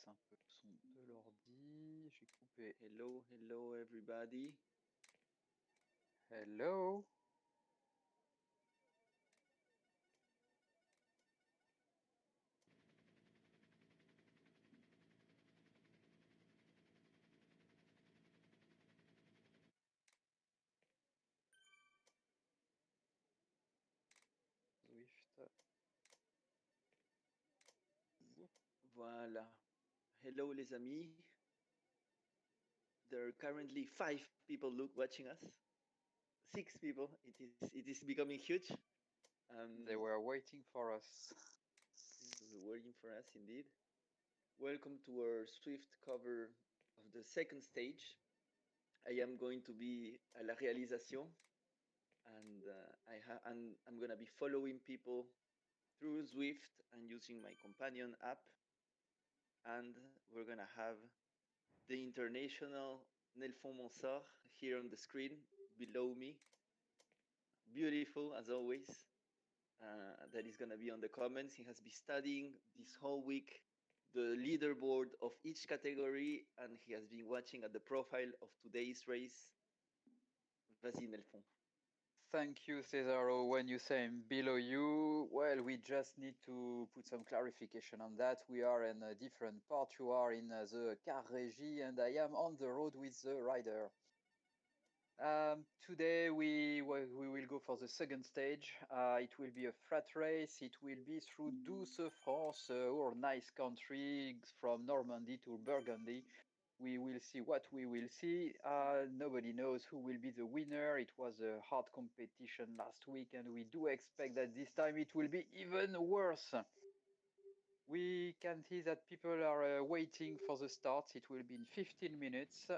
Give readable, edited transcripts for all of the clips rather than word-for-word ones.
baisse un peu le son de l'ordi. J'ai coupé. Hello, hello everybody. Hello. Zwift. Voilà. Hello les amis. There are currently 5 people watching us. 6 people. It is becoming huge. They were waiting for us. They were waiting for us indeed. Welcome to our Swift cover of the second stage. I am going to be à la réalisation, and I'm gonna be following people through Zwift and using my companion app. And we're gonna have the international Nelfon Monsard here on the screen below me. Beautiful as always. That is gonna be on the comments. He has been studying this whole week the leaderboard of each category, and he has been watching at the profile of today's race. Vas-y Nelfon. Thank you, Cesaro. When you say I'm below you, well, we just need to put some clarification on that. We are in a different part. You are in the car regie, and I am on the road with the rider. Today we will go for the second stage. It will be a flat race. It will be through Douce France, our nice country from Normandy to Burgundy. We will see what we will see. Nobody knows who will be the winner. It was a hard competition last week, and we do expect that this time it will be even worse. We can see that people are waiting for the start. It will be in 15 minutes.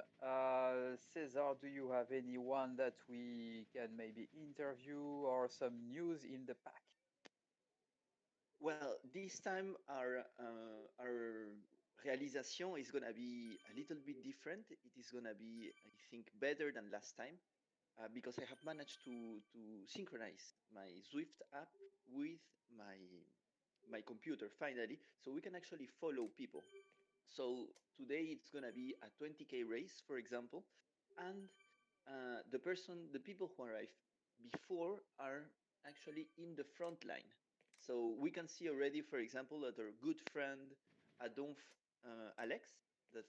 Cesar, do you have anyone that we can maybe interview or some news in the pack? Well, this time our realization is gonna be a little bit different. It is gonna be, I think, better than last time because I have managed to synchronize my Zwift app with my computer finally, so we can actually follow people. So today it's gonna be a 20K race, for example, and the people who arrived before are actually in the front line. So we can see already, for example, that our good friend Adolphe Alex, that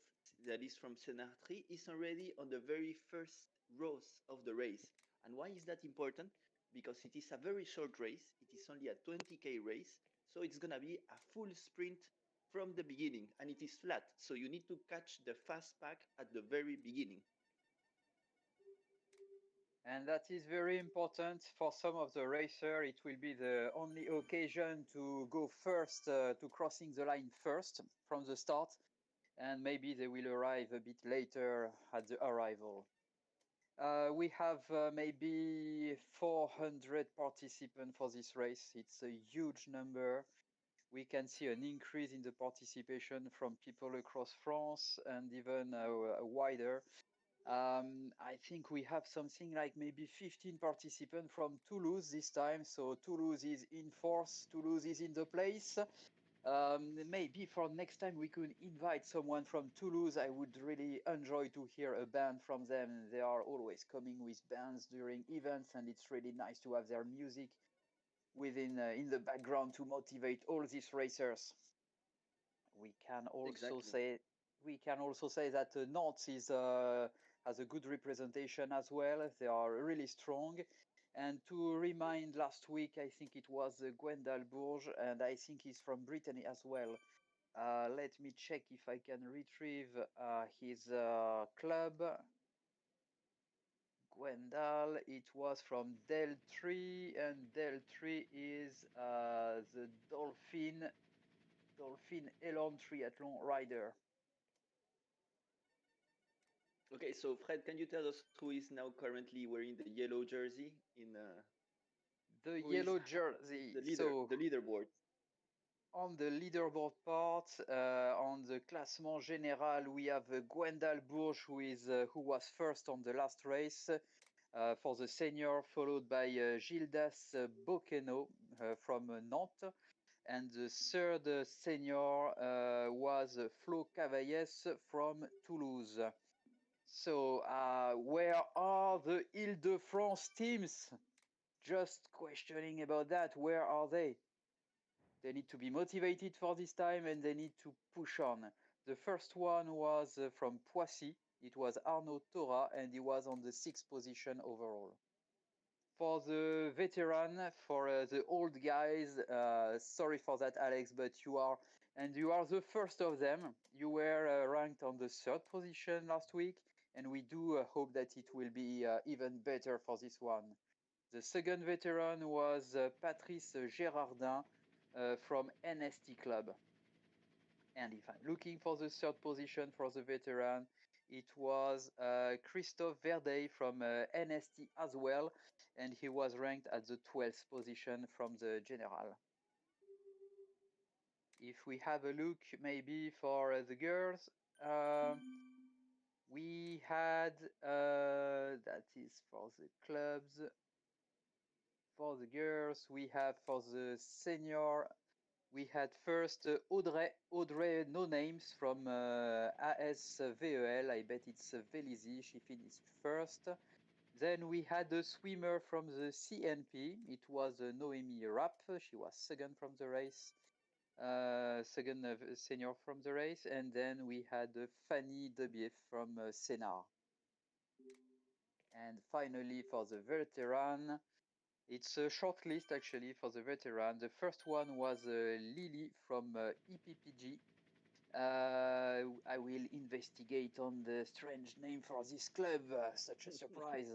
that is from Senartri, is already on the very first rows of the race. And why is that important? Because it is a very short race. It is only a 20K race, so it's gonna be a full sprint from the beginning, and it is flat. So you need to catch the fast pack at the very beginning. And that is very important for some of the racers. It will be the only occasion to go first, to crossing the line first from the start, and maybe they will arrive a bit later at the arrival. We have maybe 400 participants for this race. It's a huge number. We can see an increase in the participation from people across France and even wider. I think we have something like maybe 15 participants from Toulouse this time. So Toulouse is in force, Toulouse is in the place. Maybe for next time we could invite someone from Toulouse. I would really enjoy to hear a band from them. They are always coming with bands during events, and it's really nice to have their music within in the background to motivate all these racers. We can also Exactly. say that Nantes is has a good representation as well. They are really strong. And to remind, last week I think it was Gwendal Bourges, and I think he's from Brittany as well. Let me check if I can retrieve his club. Gwendal, it was from Del 3, and Del 3 is the Dolphin Elon Triathlon rider. Okay, so Fred, can you tell us who is now currently wearing the yellow jersey in The who is yellow jersey. the So the leaderboard? on the leaderboard part, on the classement général, we have Gwendal Bourges, who was first on the last race for the senior, followed by Gildas Boccheno from Nantes. And the third senior was Flo Cavaillès from Toulouse. So where are the Ile-de-France teams? Just questioning about that. Where are they? They need to be motivated for this time and they need to push on. The first one was from Poissy. It was Arnaud Tora and he was on the 6th position overall. For the veteran, for the old guys, sorry for that, Alex, but you are the first of them. You were ranked on the 3rd position last week, and we do hope that it will be even better for this one. The second veteran was Patrice Gérardin from NST Club. And if I'm looking for the 3rd position for the veteran, it was Christophe Verdey from NST as well, and he was ranked at the 12th position from the general. If we have a look maybe for the girls, we had, that is for the clubs. For the girls, we have for the senior, we had first Audrey No Names from ASVEL. I bet it's Vélizy. She finished first. Then we had a swimmer from the CNP. It was Noémie Rapp. She was second from the race. Second senior from the race. And then we had Fanny Debief from Sénart. And finally, for the veteran, it's a short list actually for the veteran. The first one was Lily from EPPG. I will investigate on the strange name for this club, such a surprise.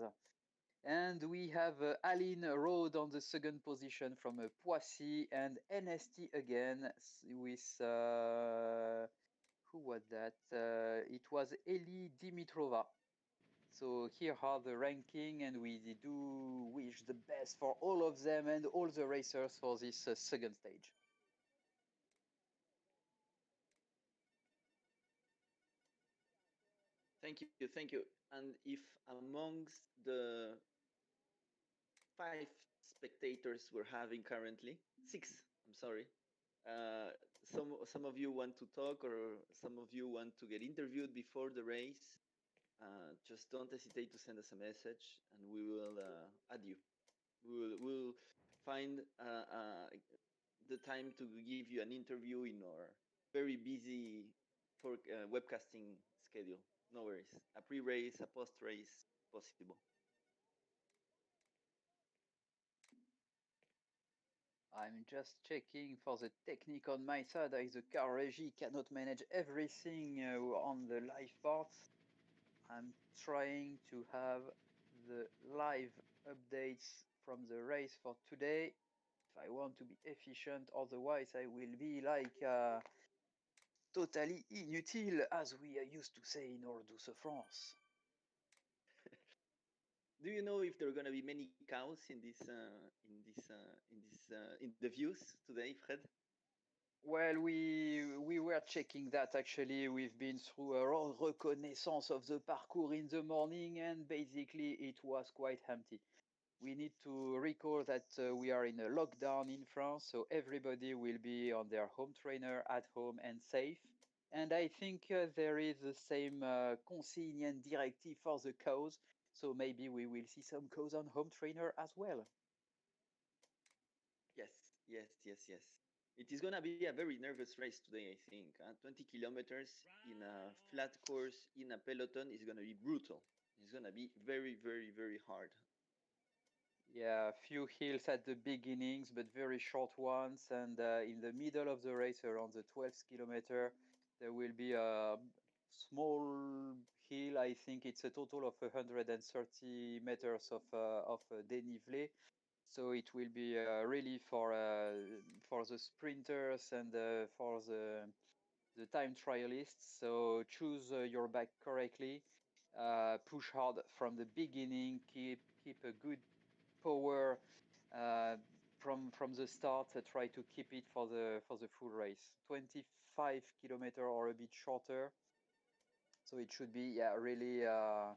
And we have Aline Rode on the 2nd position from Poissy, and NST again with, who was that? It was Eli Dimitrova. So here are the ranking, and we do wish the best for all of them and all the racers for this 2nd stage. Thank you, thank you. And if amongst the 5 spectators we're having currently, 6, I'm sorry, some of you want to talk or some of you want to get interviewed before the race, just don't hesitate to send us a message and we will add you. We'll find the time to give you an interview in our very busy webcasting schedule. No worries. A pre-race, a post-race, possible. I'm just checking for the technique on my side. The car regie cannot manage everything on the live parts. I'm trying to have the live updates from the race for today if I want to be efficient. Otherwise, I will be like totally inutile, as we used to say in Ordos de France. Do you know if there are going to be many cows in the views today, Fred? Well, we were checking that actually. We've been through a reconnaissance of the parcours in the morning, and basically it was quite empty. We need to recall that we are in a lockdown in France, so everybody will be on their home trainer at home and safe. And I think there is the same consigne and directive for the cows, so maybe we will see some cows on home trainer as well. Yes, yes, yes, yes. It is going to be a very nervous race today, I think. 20 kilometers in a flat course in a peloton is going to be brutal. It's going to be very, very, very hard. Yeah, few hills at the beginnings, but very short ones. And in the middle of the race, around the 12th kilometer, there will be a small hill. I think it's a total of 130 meters of dénivelé. So it will be really for the sprinters and for the time trialists. So choose your bike correctly. Push hard from the beginning. Keep a good power from the start. Try to keep it for the full race. 25 kilometer or a bit shorter. So it should be really a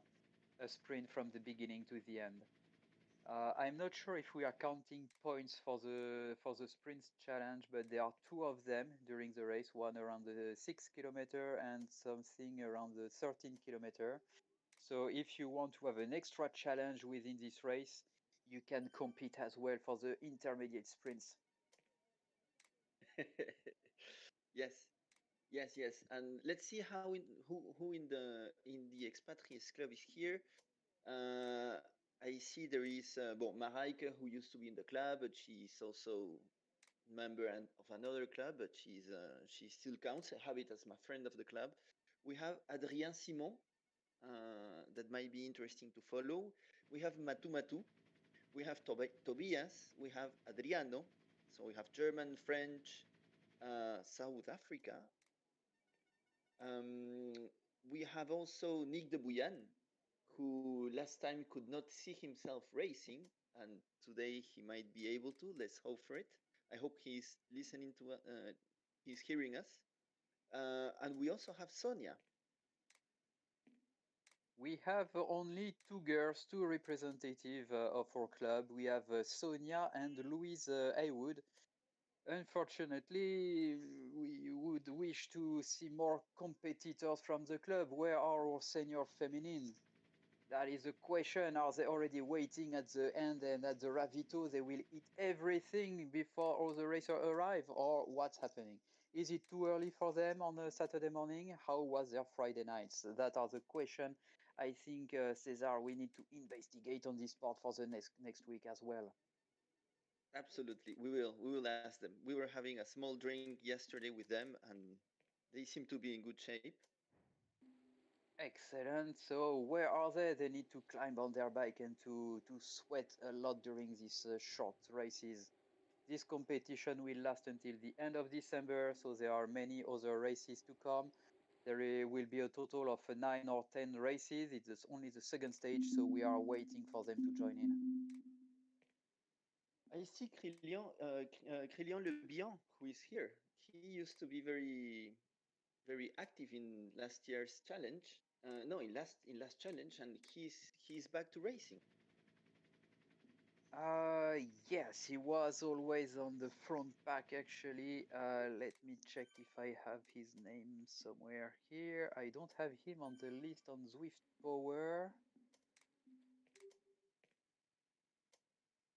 sprint from the beginning to the end. I'm not sure if we are counting points for the sprints challenge, but there are two of them during the race, one around the 6 kilometer and something around the 13 kilometer. So if you want to have an extra challenge within this race, you can compete as well for the intermediate sprints. Yes, yes. And let's see who in the expatriates club is here. I see there is Mareike, who used to be in the club, but she's also member of another club, but she still counts. I have it as my friend of the club. We have Adrien Simon, that might be interesting to follow. We have Matu. We have Tobias. We have Adriano. So we have German, French, South Africa. We have also Nick de Bouyan, who last time could not see himself racing, and today he might be able to. Let's hope for it. I hope he's listening to, he's hearing us. And we also have Sonia. We have only two girls, two representatives of our club. We have Sonia and Louise Haywood. Unfortunately, we would wish to see more competitors from the club. Where are our senior feminine? That is a question. Are they already waiting at the end and at the Ravito? They will eat everything before all the racers arrive, or what's happening? Is it too early for them on a Saturday morning? How was their Friday nights? That are the question. I think, Cesar, we need to investigate on this part for the next week as well. Absolutely, we will ask them. We were having a small drink yesterday with them, and they seem to be in good shape. Excellent. So where are they? They need to climb on their bike and to sweat a lot during these short races. This competition will last until the end of December, so there are many other races to come. There will be a total of 9 or 10 races. It's only the second stage, so we are waiting for them to join in. I see Crillon Le Bihan, who is here. He used to be very active in last year's challenge. No, in last challenge, and he's back to racing. Yes, he was always on the front pack actually. Let me check if I have his name somewhere here. I don't have him on the list on Zwift Power.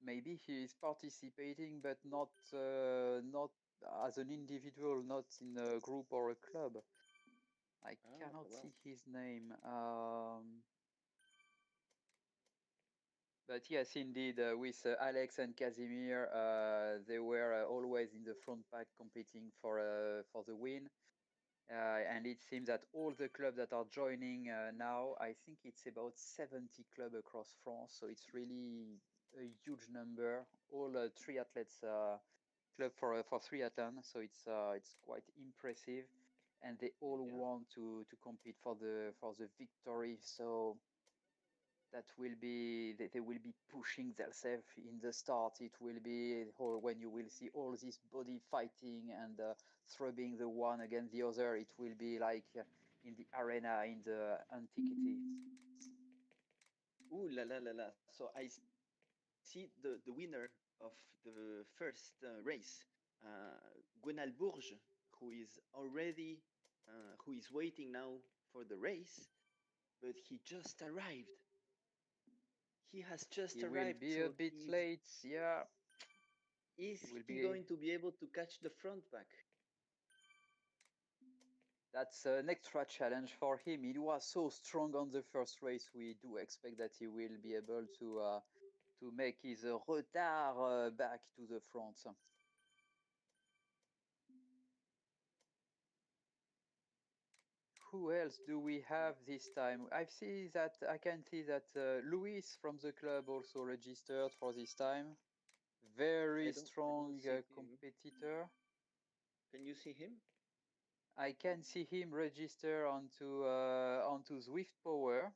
Maybe he is participating, but not as an individual, not in a group or a club. I cannot Well. see his name. But yes, indeed, with Alex and Casimir, they were always in the front pack competing for the win. And it seems that all the clubs that are joining now, I think it's about 70 clubs across France. So it's really a huge number. All triathletes club for triathlon. So it's quite impressive, and they all Yeah. want to compete for the victory. So that will be they will be pushing themselves in the start. It will be when you will see all this body fighting and throbbing the one against the other. It will be like in the arena in the antiquity. Ooh la la la la. So I see the winner of the first race, Gwenal Bourges, who is already who is waiting now for the race, but he just arrived. He has just He will arrived, be a so bit late. Yeah, is he will he be. going to be able to catch the front back? That's an extra challenge for him. He was so strong on the first race. We do expect that he will be able to make his retard back to the front. Who else do we have this time? I can see that Luis from the club also registered for this time. Very I don't strong see him. competitor. Can you see him? I can see him register onto Zwift Power.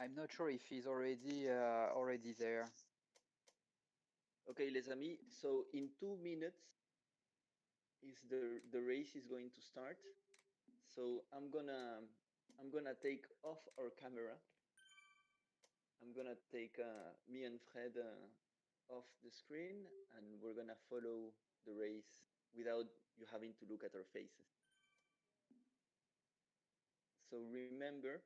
I'm not sure if he's already there. Okay, les amis. So in 2 minutes is the race is going to start. So I'm gonna I'm gonna take off our camera. I'm gonna take me and Fred off the screen, and we're gonna follow the race without you having to look at our faces. So remember,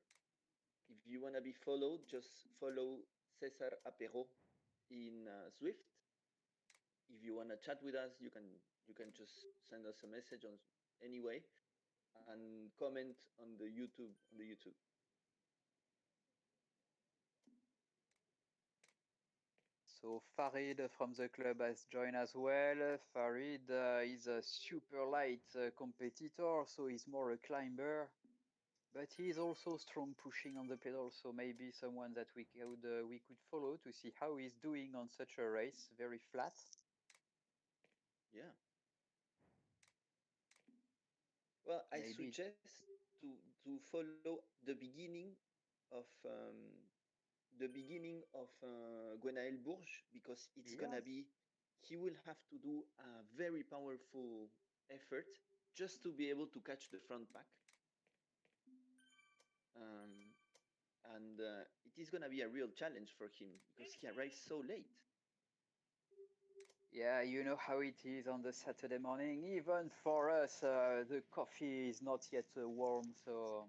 if you wanna be followed, just follow Cesar Apero in Zwift. If you wanna chat with us, you can just send us a message on anyway, and comment on the YouTube. So Farid from the club has joined as well. Farid is a super light competitor, so he's more a climber, but he's also strong pushing on the pedal. So maybe someone that we could follow to see how he's doing on such a race, very flat. Yeah. Well, I Maybe. suggest to follow the beginning of Gwenaël Bourges, because it's gonna Yes. be, he will have to do a very powerful effort just to be able to catch the front pack. Um, and it is gonna be a real challenge for him because he arrives so late. Yeah, you know how it is on the Saturday morning. Even for us, the coffee is not yet warm, so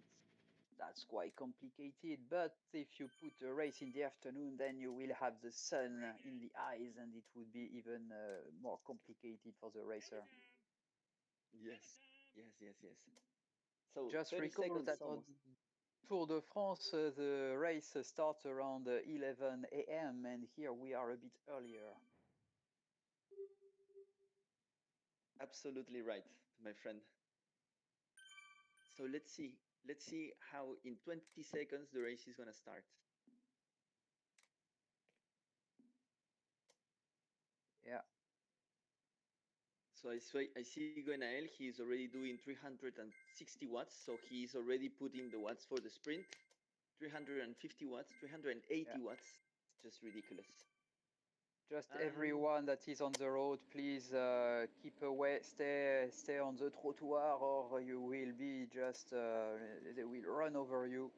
that's quite complicated. But if you put a race in the afternoon, then you will have the sun in the eyes, and it would be even more complicated for the racer. Yes, yes. So Just 30 recall seconds that almost. on Tour de France, the race starts around 11 a.m., and here we are a bit earlier. Absolutely right, my friend. So let's see how in 20 seconds the race is gonna start. Yeah. So I see Gwenaël, he is already doing 360 watts, so he is already putting the watts for the sprint. 350 watts, 380 Yeah. watts. It's just ridiculous. Just And everyone that is on the road, please keep away, stay on the trottoir, or you will be just they will run over you.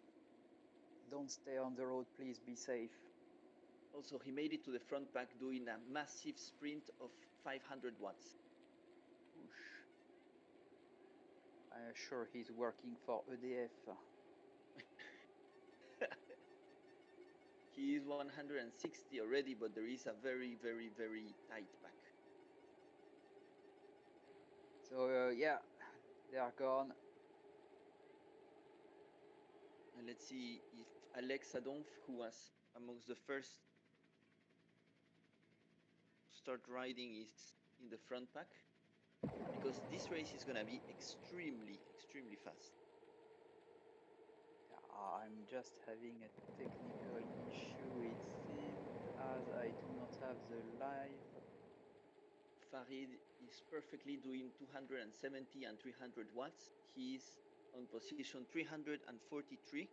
Don't stay on the road, please. Be safe. also, he made it to the front pack doing a massive sprint of 500 watts. Whoosh. I'm sure he's working for EDF. He is 160 already, but there is a very tight pack. So yeah, they are gone. And let's see if Alex Adonf, who was amongst the first to start riding, is in the front pack, because this race is gonna be extremely fast. Yeah, I'm just having a technical issue. It seems as I do not have the live. Farid is perfectly doing 270 and 300 watts. He's on position 343.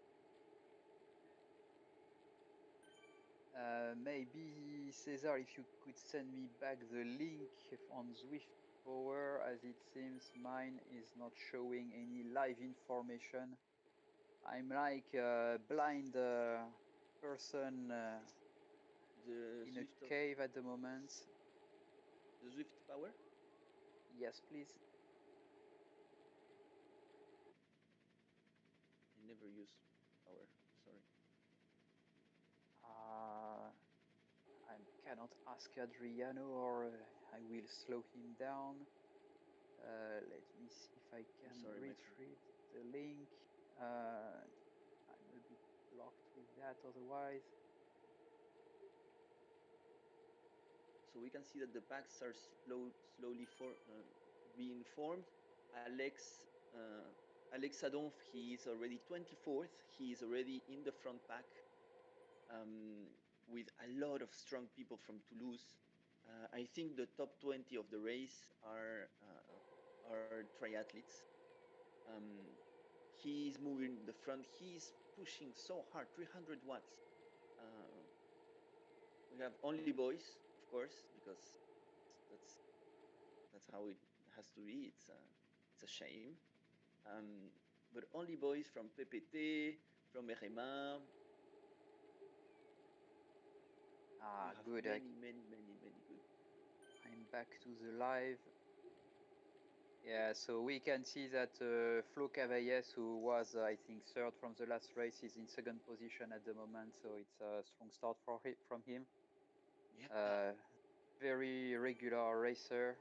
Maybe Cesar, if you could send me back the link on Zwift Power, as it seems mine is not showing any live information. I'm like a blind person The in a Zwift of cave at the moment. the Zwift power. Yes, please. I never use power. Sorry. Uh, I cannot ask Adriano, or I will slow him down. Let me see if I I'm can sorry, my friend. retrieve the link. Uh, I'm a bit blocked with that otherwise. So we can see that the packs are slowly being formed. Alex Alex Adonf, he is already 24th. He is already in the front pack, with a lot of strong people from Toulouse. I think the top 20 of the race are triathletes. Um, he's moving the front. He's pushing so hard, 300 watts. Uh, we have only boys, of course, because that's that's how it has to be. It's a shame. Um, but only boys from PPT, from RMA. Ah, You have good. many, many, many, many good. I'm back to the live. Yeah, so we can see that Flo Cavaillés, who was, I think, third from the last race, is in second position at the moment. So it's a strong start from him. Yeah. Very regular racer,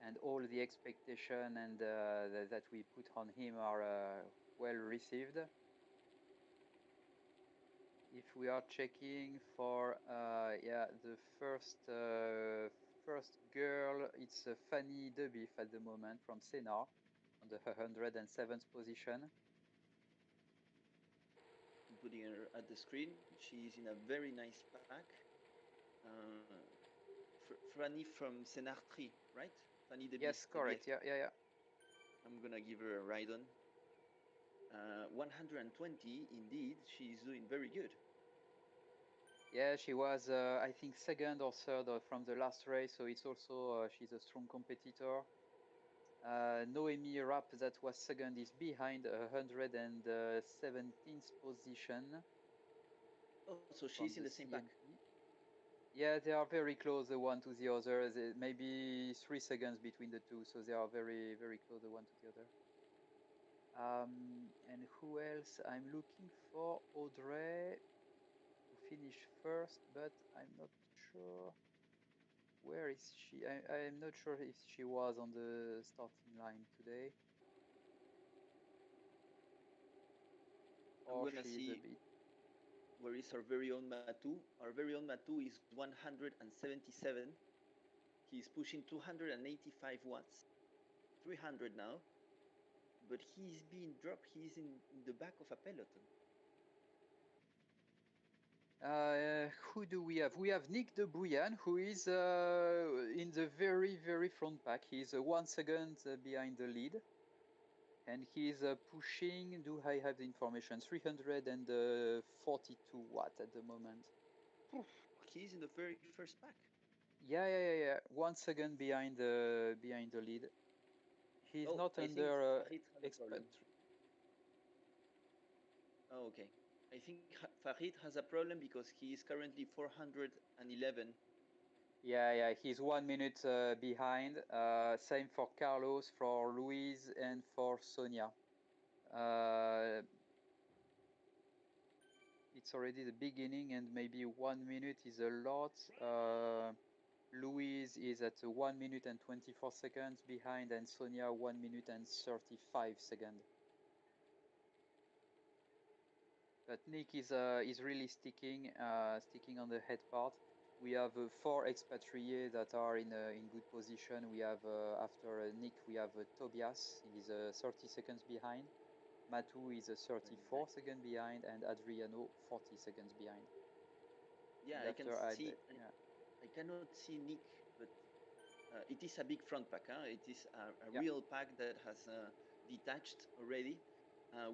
and all the expectation and that we put on him are well received. If we are checking for the first girl, it's Fanny Debiff at the moment from Sénart on the 107th position. I'm putting her at the screen. She's in a very nice pack. Fanny from Senartri, right? Fanny de Yes, correct. Yeah. I'm gonna give her a ride on. 120, indeed, she's doing very good. Yeah, she was, I think, second or third from the last race, so it's also she's a strong competitor. Noemi Rapp, that was second, is behind 117th position. Oh, so she's in the same pack. Yeah, they are very close the one to the other. Maybe 3 seconds between the two, so they are very, very close the one to the other. And who else? I'm looking for Audrey to finish first, but I'm not sure. Where is she? I'm not sure if she was on the starting line today. Or she is a bit. Where is our very own Matu? Our very own Matu is 177. He's pushing 285 watts, 300 now, but he's being dropped. He's in the back of a peloton. Who do we have? We have Nick de Bouillan, who is in the very, very front pack. He's 1 second behind the lead. And he's pushing, do I have the information, 342 watts at the moment. He's in the very first pack. Yeah. 1 second behind the lead. He's not under ExpaTRIes. Oh, okay. I think Farid has a problem because he is currently 411. Yeah, he's 1 minute behind. Same for Carlos, for Luis, and for Sonia. It's already the beginning, and maybe 1 minute is a lot. Louise is at 1 minute and 24 seconds behind, and Sonia 1 minute and 35 seconds. But Nick is really sticking on the head part. We have 4 expatriés that are in good position. We have after Nick, we have Tobias. He's 30 seconds behind. Matu is 34 seconds behind, and Adriano 40 seconds behind. Yeah, I can see. I cannot see Nick, but it is a big front pack. Huh? It is a real pack that has detached already.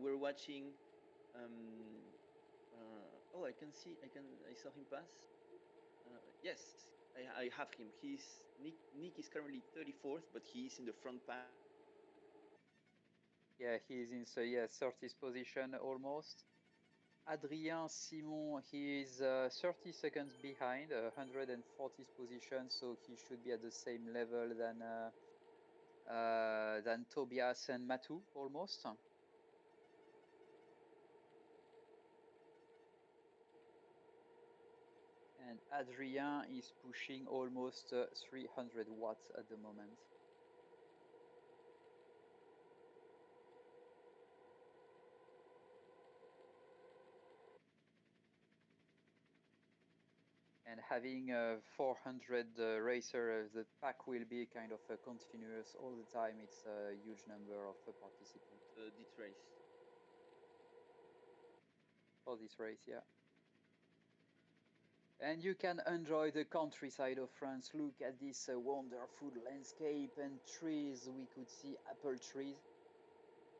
We're watching. I can see. I saw him pass. Yes, I have him. Nick is currently 34th, but he is in the front pack. Yeah, he is in 30th position almost. Adrien Simon, he is 30 seconds behind, 140th position, so he should be at the same level than Tobias and Matu almost. And Adrien is pushing almost 300 watts at the moment. And having 400 racer, the pack will be kind of continuous all the time. It's a huge number of participants. This race. For this race, yeah. And you can enjoy the countryside of France. Look at this wonderful landscape and trees. We could see apple trees.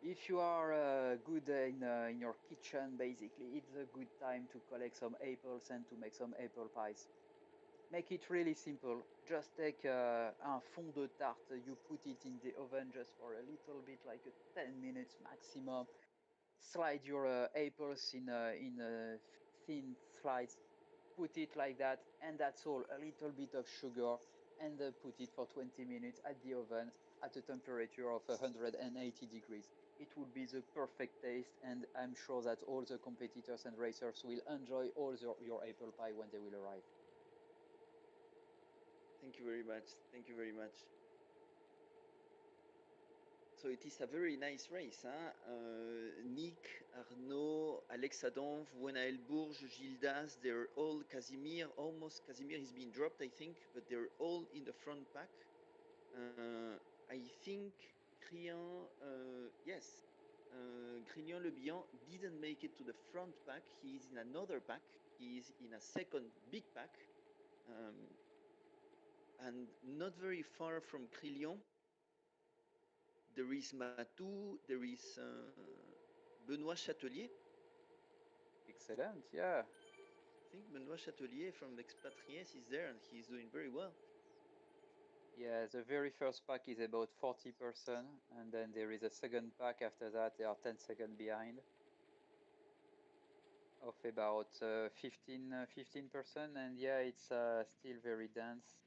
If you are good in your kitchen, basically, it's a good time to collect some apples and to make some apple pies. Make it really simple. Just take un fond de tarte, you put it in the oven just for a little bit, like 10 minutes maximum. Slide your apples in thin slices, put it like that, and that's all. A little bit of sugar, and put it for 20 minutes at the oven at a temperature of 180 degrees. It would be the perfect taste, and I'm sure that all the competitors and racers will enjoy all your apple pie when they will arrive. Thank you very much. Thank you very much. So it is a very nice race. Huh? Nick, Arnaud, Alex Adam, Gwenaël Bourges, Gildas, they're all Casimir. Almost Casimir is being dropped, I think, but they're all in the front pack. I think Crillon, yes, Grignon Le Bihan didn't make it to the front pack. He is in another pack. He is in a second big pack. And not very far from Crillon, there is Matou, there is Benoît Chatelier. Excellent, yeah. I think Benoît Chatelier from ExpaTRIes is there and he's doing very well. Yeah, the very first pack is about 40%, and then there is a second pack after that. They are 10 seconds behind, of about 15%, and yeah, it's still very dense.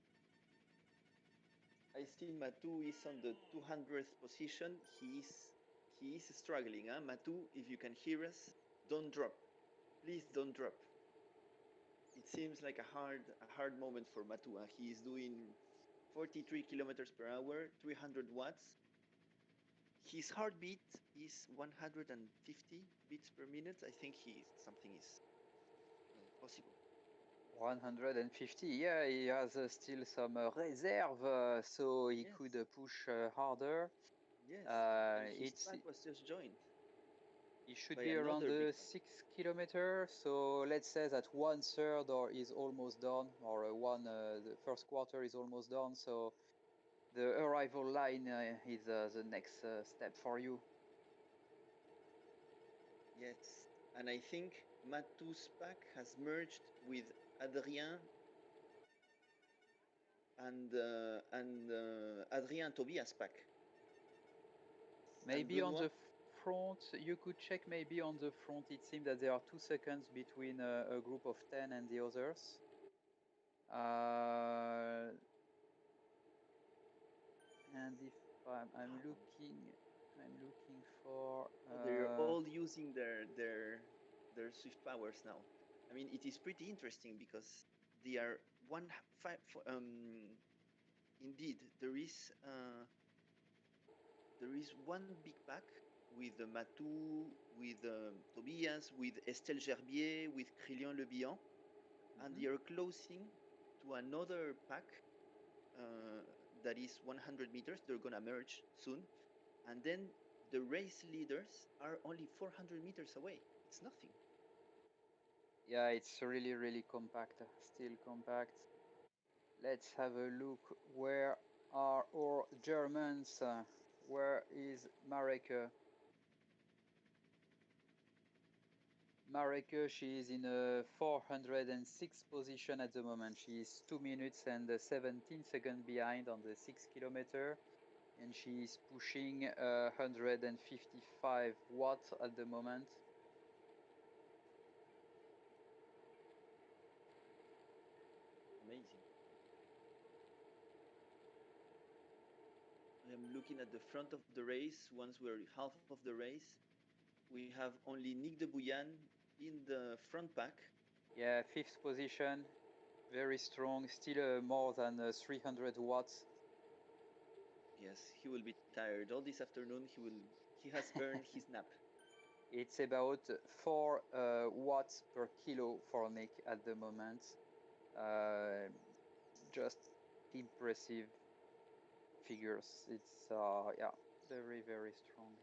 I see Matou is on the 200th position. He is struggling. Huh? Matou, if you can hear us, don't drop. Please don't drop. It seems like a hard moment for Matou. Huh? He is doing 43 kilometers per hour, 300 watts. His heartbeat is 150 beats per minute. I think something is possible. 150, yeah, he has still some reserve, so he could push harder. Yes, and his It's pack was just joined It should by be around another the big pack. 6 kilometers. So let's say that 1/3 or is almost done, or the first quarter is almost done. So the arrival line is the next step for you. Yes, and I think Matou's pack has merged with Adrien and Adrien Tobias pack. And Maybe on the Benoit, front, you could check maybe on the front. It seems that there are 2 seconds between a group of 10 and the others. And if I'm looking for. they're all using their Swift powers now. I mean, it is pretty interesting because they are one five. Indeed, there is one big pack with Matou, with Tobias, with Estelle Gerbier, with Crillon Le Bihan, and they are closing to another pack that is 100 meters. They're gonna merge soon, and then the race leaders are only 400 meters away. It's nothing. Yeah, it's really, really compact, still compact. Let's have a look. Where are our Germans? Where is Mareke? Mareke, she is in a 406 position at the moment. She is 2 minutes and 17 seconds behind on the 6 kilometer, and she is pushing 155 watts at the moment. Amazing. I am looking at the front of the race. Once we're half of the race, we have only Nick de Bouyan in the front pack. Yeah, fifth position, very strong, still more than 300 watts. Yes, he will be tired. All this afternoon, he has earned his nap. It's about 4 watts per kilo for Nick at the moment. Just impressive figures. It's yeah, very, very strong.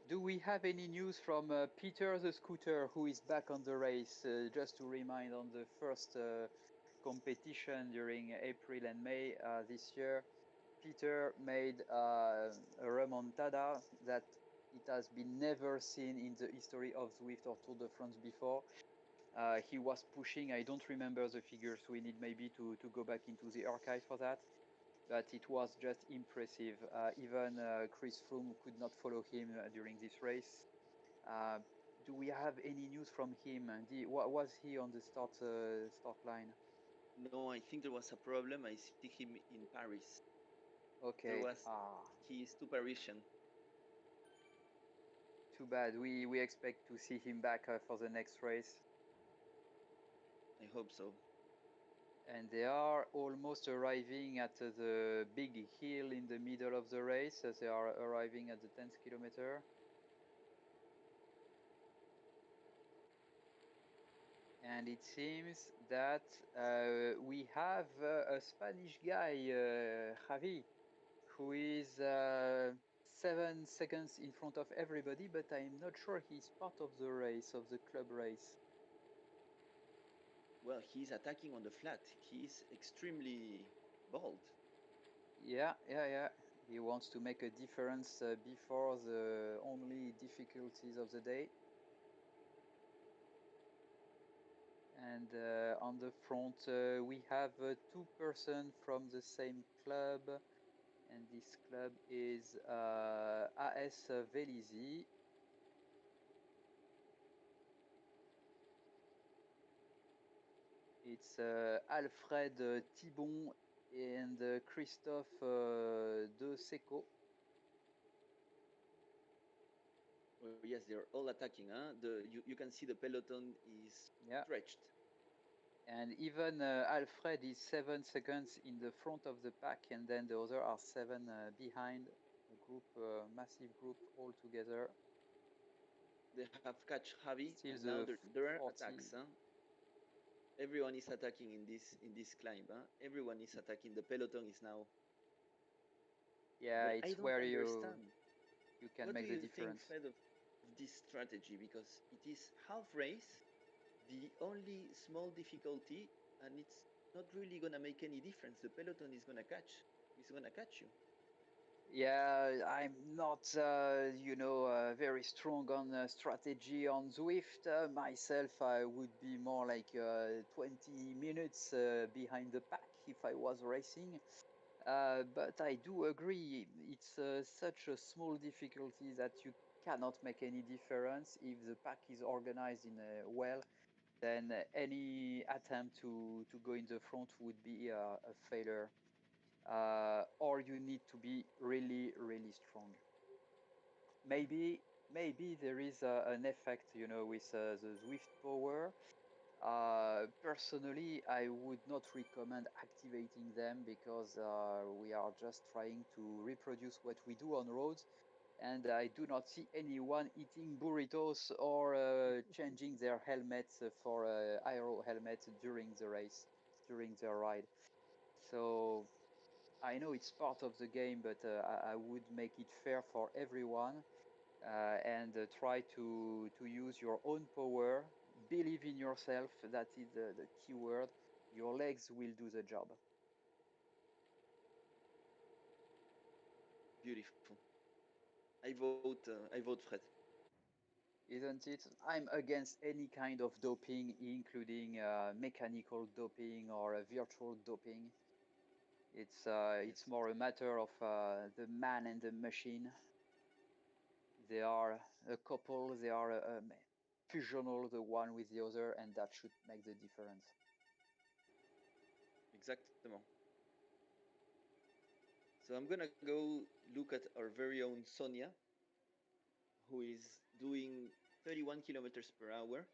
Do we have any news from Peter the Scooter, who is back on the race? Just to remind, on the first competition during April and May this year, Peter made a remontada that it has been never seen in the history of Zwift or Tour de France before. He was pushing. I don't remember the figures. We need maybe to go back into the archive for that. But it was just impressive. Even Chris Froome could not follow him during this race. Do we have any news from him? Was he on the start line? No, I think there was a problem. I see him in Paris. There Okay. was he is too Parisian. Too bad. We expect to see him back for the next race. I hope so. And they are almost arriving at the big hill in the middle of the race. They are arriving at the 10th kilometer. And it seems that we have a Spanish guy, Javi, who is 7 seconds in front of everybody, but I'm not sure he's part of the race, of the club race. Well, he's attacking on the flat. He's extremely bold. Yeah. He wants to make a difference before the only difficulties of the day. And on the front, we have 2 persons from the same club. And this club is AS Vélizy. It's Alfred Thibon and Christophe De Seco. Well, yes, they're all attacking. Huh? You can see the peloton is stretched. And even Alfred is 7 seconds in the front of the pack, and then the other are 7 behind. A group, massive group all together. They have catch Javi, Still and now the there are 40. attacks. Huh? Everyone is attacking in this climb. Huh? Everyone is attacking. The peloton is now. Yeah, But I it's don't where understand. you can What make do the you think, difference. Fred, of this strategy? Because it is half race, the only small difficulty, and it's not really gonna make any difference. The peloton is gonna catch. Is gonna catch you. Yeah, I'm not, very strong on strategy on Zwift. Myself, I would be more like 20 minutes behind the pack if I was racing. But I do agree, it's such a small difficulty that you cannot make any difference. If the pack is organized in well, then any attempt to go in the front would be a failure. Or you need to be really, really strong. Maybe there is an effect, with the Zwift power. Personally, I would not recommend activating them because we are just trying to reproduce what we do on roads. And I do not see anyone eating burritos or changing their helmets for aero helmets during the race, during the ride. So I know it's part of the game, but I would make it fair for everyone and try to use your own power. Believe in yourself. That is the key word. Your legs will do the job. Beautiful. I vote Fred. Isn't it? I'm against any kind of doping, including mechanical doping or virtual doping. It's more a matter of the man and the machine. They are a couple. They are fusional, the one with the other, and that should make the difference. Exactement. So I'm gonna go look at our very own Sonia, who is doing 31 kilometers per hour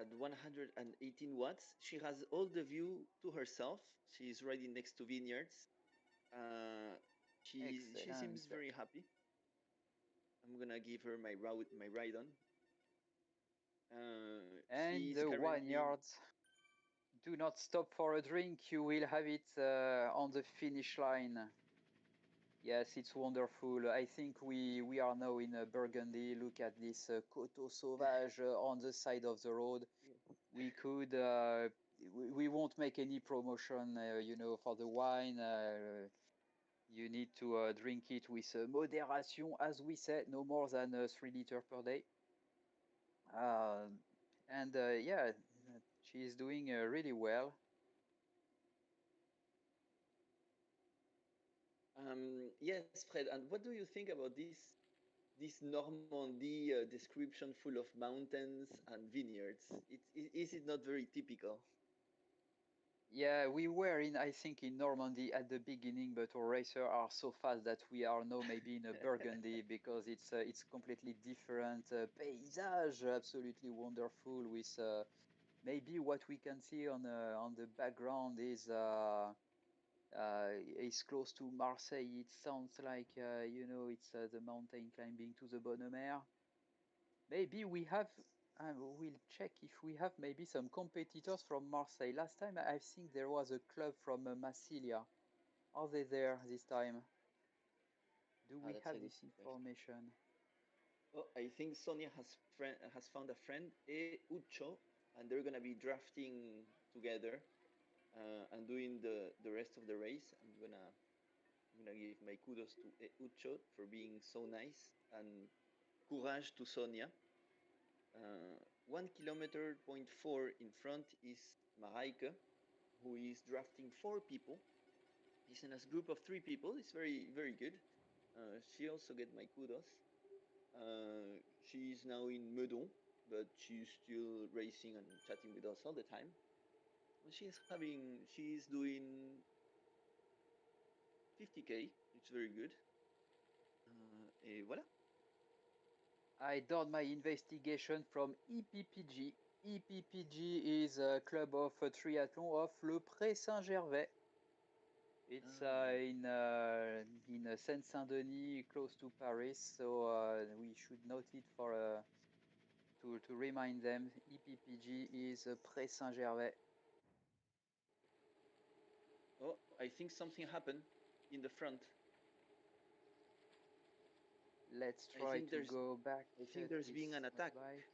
at 118 watts. She has all the view to herself. She's riding next to vineyards. Uh, she seems Excellent. very happy. I'm gonna give her my ride on. And She's the currently vineyards. Do not stop for a drink. You will have it on the finish line. Yes, it's wonderful. I think we are now in Burgundy. Look at this coteau sauvage on the side of the road. We could. We won't make any promotion, for the wine. You need to drink it with moderation, as we said, no more than 3 liters per day. And yeah, she's doing really well. Yes, Fred. And what do you think about this Normandy description full of mountains and vineyards? Is it not very typical? Yeah, we were in, I think, in Normandy at the beginning, but our racers are so fast that we are now maybe in a Burgundy because it's completely different paysage, absolutely wonderful. With maybe what we can see on the background is close to Marseille. It sounds like it's the mountain climbing to the Bonne Mer. Maybe we have. We'll check if we have maybe some competitors from Marseille. Last time I think there was a club from Massilia. Are they there this time? Do we That's a have good this question. information? Oh, I think Sonia has found a friend, Ucho, and they're gonna be drafting together and doing the rest of the race. I'm gonna give my kudos to Ucho for being so nice and courage to Sonia. 1 kilometer, 4 in front is Mareike, who is drafting 4 people. He's in a group of 3 people. It's very, very good. She also get my kudos. She's now in Meudon, but she's still racing and chatting with us all the time. She's doing 50K. It's very good. Et voilà. I done my investigation from EPPG. EPPG is a club of triathlon of Le Pré Saint-Gervais. It's in Seine-Saint-Denis, close to Paris. So we should note it for to remind them. EPPG is Pré Saint-Gervais. Oh, I think something happened in the front. Let's I try think to there's go back I think at there's being this an attack bike.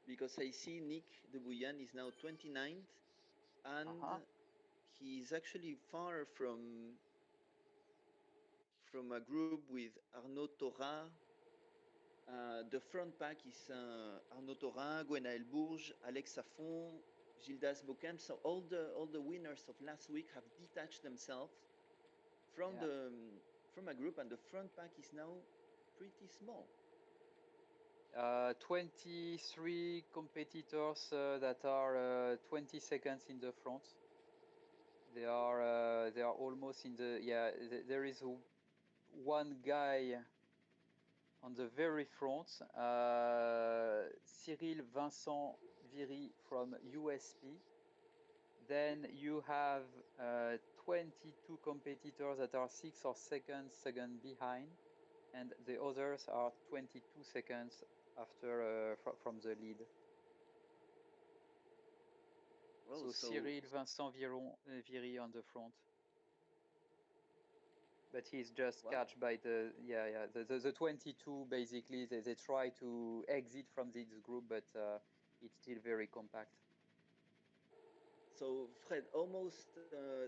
because I see Nick de Bouillan is now 29th Uh-huh. and he's actually far from a group with Arnaud Thorat. The front pack is Arnaud Thorat, Gwenaël Bourges, Alex Affon, Gildas Bocam. So all the winners of last week have detached themselves from Yeah. from a group, and the front pack is now pretty small. 23 competitors that are 20 seconds in the front. They are almost in the yeah. There is one guy on the very front, Cyril Vincent Viry from USP. Then you have 22 competitors that are 6 or 7 seconds behind, and the others are 22 seconds after from the lead. Well, So so Cyril Vincent Viry on the front. But he's just wow. catched by the 22 basically. They try to exit from this group, but it's still very compact. So Fred, almost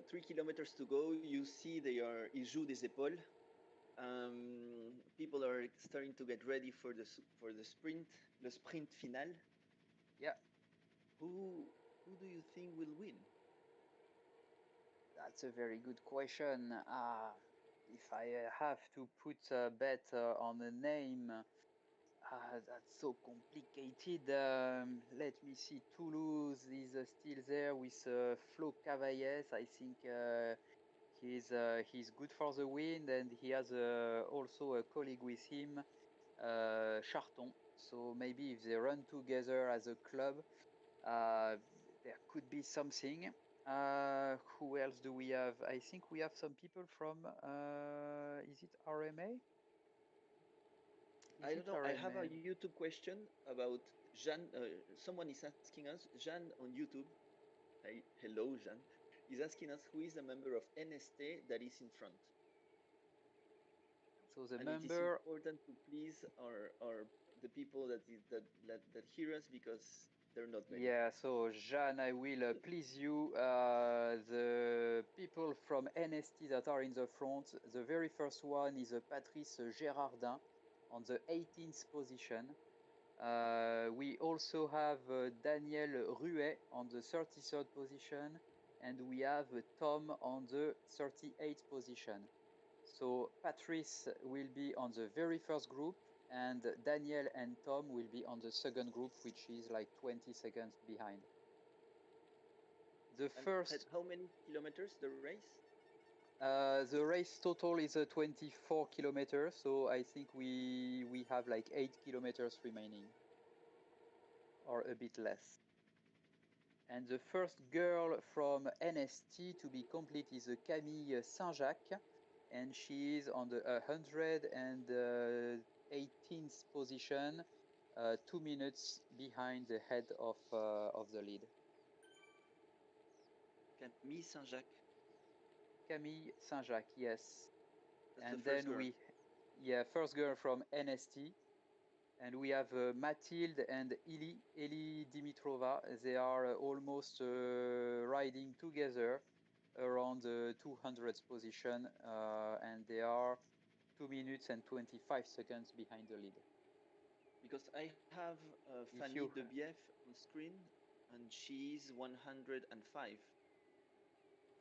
3 kilometers to go. You see, they are ils jouent des épaules. People are starting to get ready for the sprint, le sprint final. Yeah, Who do you think will win? that's a very good question. If I have to put a bet on a name, that's so complicated. Let me see. Toulouse is still there with Flo Cavaillés. I think he's good for the win, and he has also a colleague with him, Charton. So maybe if they run together as a club, uh, there could be something. Who else do we have? I think we have some people from. Is it RMA? I Is don't it know. I have a RMA? YouTube question about Jean. Someone is asking us, Jean on YouTube. Hey, hello, Jean. Is asking us who is a member of NST that is in front, So the and it is member. important to please our the people that hear us because they're not many. Yeah, so Jeanne, I will please you. The people from NST that are in the front, the very first one is Patrice Gérardin on the 18th position. We also have Daniel Ruet on the 33rd position, and we have Tom on the 38th position. So Patrice will be on the very first group, and Daniel and Tom will be on the second group, which is like 20 seconds behind. The first. How many kilometers the race? The race total is 24 kilometers, so I think we have like 8 kilometers remaining, or a bit less. And the first girl from NST to be complete is Camille Saint-Jacques, and she is on the 118th position, 2 minutes behind the head of the lead. Camille Saint-Jacques. Camille Saint-Jacques, yes. That's And the first then girl. first girl from NST. And we have Mathilde and Eli Dimitrova. They are almost riding together around the 200th position, and they are 2 minutes and 25 seconds behind the lead. Because I have Fanny Debief on screen, and she's 105.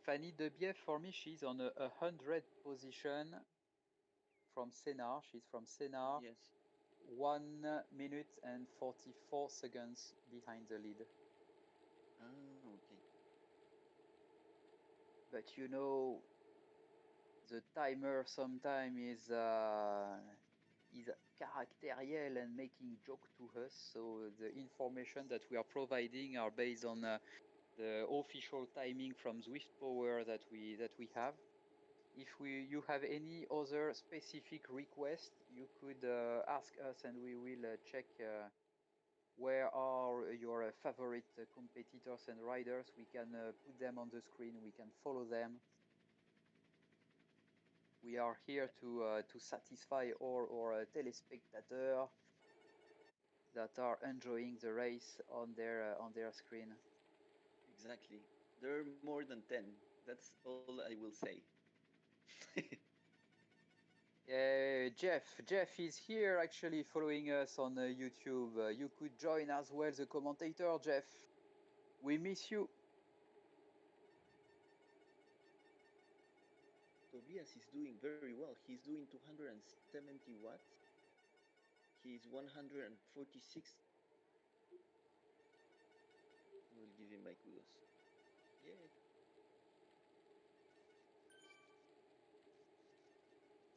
Fanny Debief, for me, she's on a 100th position from Sénart. She's from Sénart. Yes. 1 minute and 44 seconds behind the lead. Ah, okay. But you know, the timer sometimes is characterial and making joke to us. So the information that we are providing are based on the official timing from Zwift Power that we have. If you have any other specific request, you could ask us, and we will check where are your favorite competitors and riders. We can put them on the screen. We can follow them. We are here to satisfy all our telespectators that are enjoying the race on their screen. Exactly. There are more than 10. That's all I will say. Jeff is here actually following us on YouTube. You could join as well the commentator, Jeff. We miss you. Tobias is doing very well. He's doing 270 watts. He's 146. I will give him my kudos. Yay.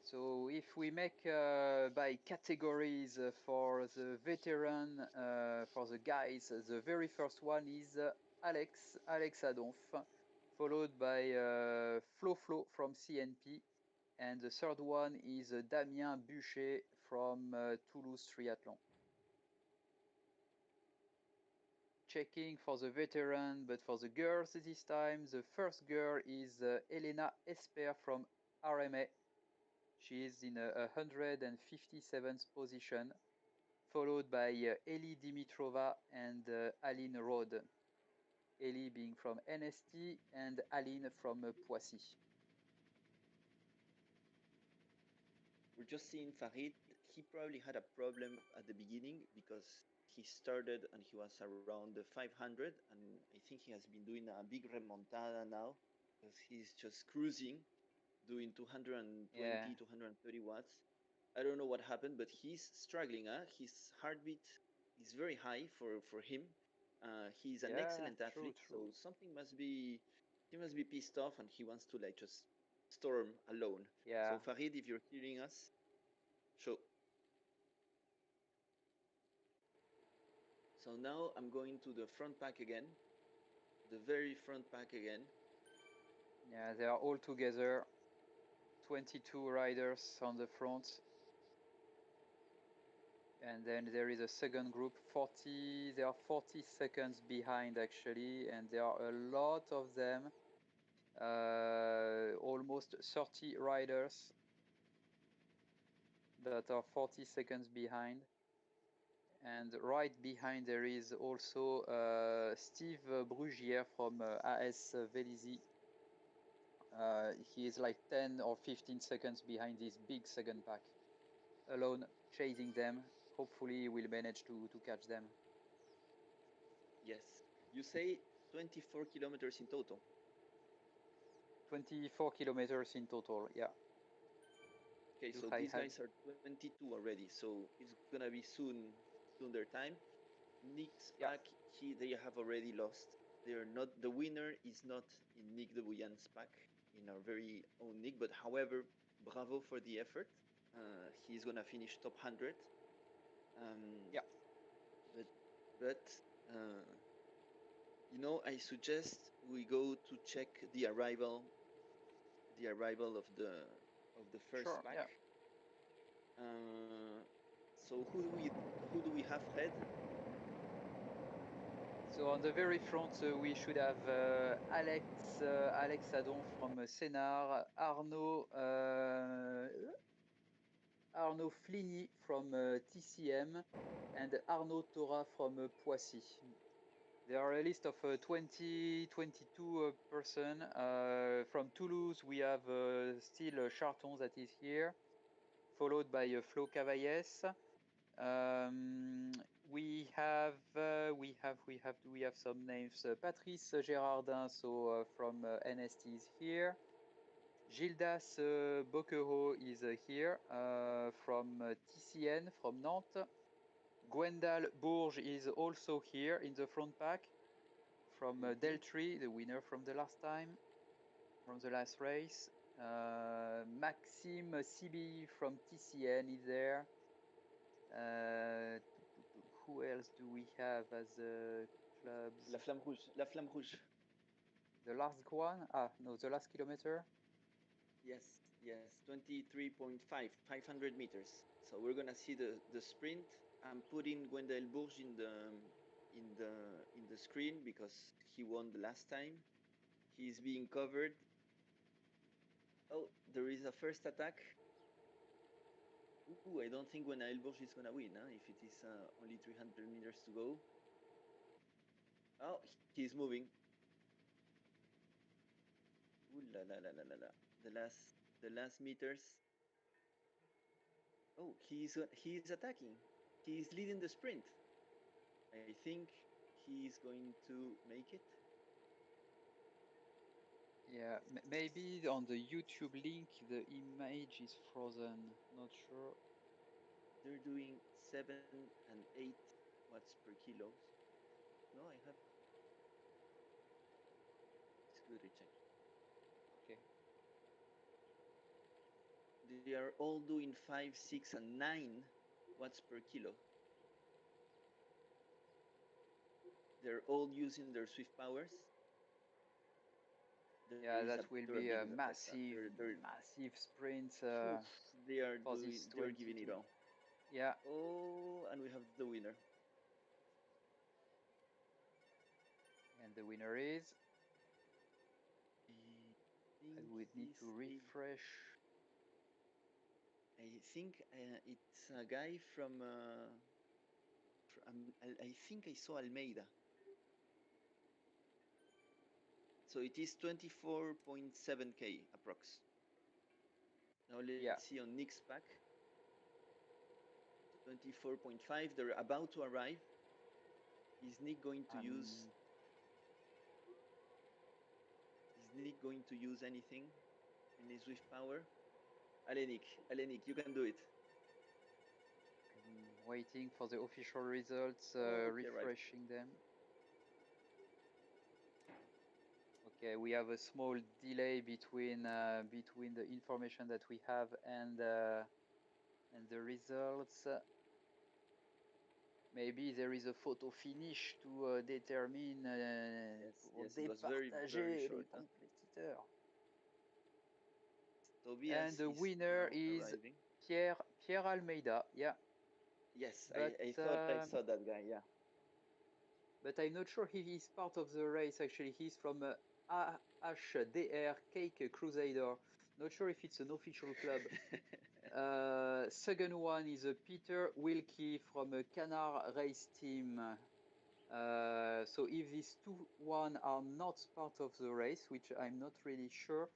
So if we make by categories for the veteran, for the guys, the very first one is Alex Adonf, followed by Flo from CNP, and the third one is Damien Buchet from Toulouse Triathlon. Checking for the veteran, but for the girls this time, the first girl is Elena Esper from RMA. She is in a 157th position, followed by Eli Dimitrova and Aline Rode. Eli being from NST and Aline from Poissy. We're just seeing Farid. He probably had a problem at the beginning because he started and he was around the 500, and I think he has been doing a big remontada now because he's just cruising, doing 220, 230 watts. I don't know what happened, but he's struggling. His heartbeat is very high for him. He's an excellent athlete, True. so something must be, he must be pissed off, and he wants to like just storm alone. Yeah. So Farid, if you're hearing us, show. So now I'm going to the front pack again, the very front pack again. Yeah, they are all together. 22 riders on the front. And then there is a second group, 40, they are 40 seconds behind actually, and there are a lot of them, almost 30 riders that are 40 seconds behind. And right behind there is also Steve Brugier from AS Vélizy. He is like 10 or 15 seconds behind this big second pack, alone chasing them. hopefully we'll manage to catch them. Yes. You say 24 kilometers in total. 24 kilometers in total, yeah. Okay, Do so I these have... guys are 22 already, so it's gonna be soon their time. Nick's Yeah. pack, they have already lost. They're not, the winner is not in Nick de Bouillan's pack, in our very own Nick, but however, bravo for the effort. He's gonna finish top 100. Yeah. But you know, I suggest we go to check the arrival of the first Sure, pack. yeah. So who do we have, Fred? So on the very front, we should have Alex Adon from Sénart, Arnaud Fligny from TCM, and Arnaud Tora from Poissy. There are a list of 22 person. From Toulouse, we have still Charton that is here, followed by Flo Cavaillès. We have do we have some names? Patrice Gérardin, so from NST is here. Gildas Boquereau is here from TCN from Nantes. Gwendal Bourges is also here in the front pack from Deltry, the winner from the last time, from the last race. Maxime Sibi from TCN is there. Who else do we have as clubs? La Flamme Rouge. La Flamme Rouge. The last one? Ah, no, the last kilometer. Yes, yes, 23.5, 500 meters. So we're gonna see the sprint. I'm putting Gwendal Bourges in the screen because he won the last time. He's being covered. Oh, there is a first attack. Ooh, I don't think Gwendal Bourges is gonna win, huh? If it is only 300 meters to go. Oh, he's moving. Ooh la la la la la la. The last meters. Oh, he's attacking. He's leading the sprint. I think he's going to make it. Yeah, maybe on the YouTube link the image is frozen. Not sure. They're doing 7 and 8 watts per kilos. No, I have. It's good to check. Okay. They are all doing 5, 6, and 9 watts per kilo. They're all using their Swift powers. Yeah, that will They're a be big a effort. massive sprint They are for this they're giving it 22. all. Yeah. Oh, and we have the winner. And the winner is... I think would need to refresh. I think it's a guy from. I think I saw Almeida. So it is 24.7K approx. Now let's see on Nick's pack. 24.5. They're about to arrive. Is Nick going to use? Is Nick going to use anything? Any Swift power? Allez Nick, you can do it. I'm waiting for the official results, Okay, refreshing them. Okay, we have a small delay between the information that we have and the results. Maybe there is a photo finish to determine pour yes, it was very départager les short. compétiteurs. And Tobias the is winner now is arriving. Pierre Almeida. Yeah. Yes, But I thought I saw that guy. Yeah. But I'm not sure he is part of the race. Actually, he's from HDR Cake Crusader. Not sure if it's an official club. Second one is Peter Wilkie from a Canard race team. So if these two one are not part of the race, which I'm not really sure,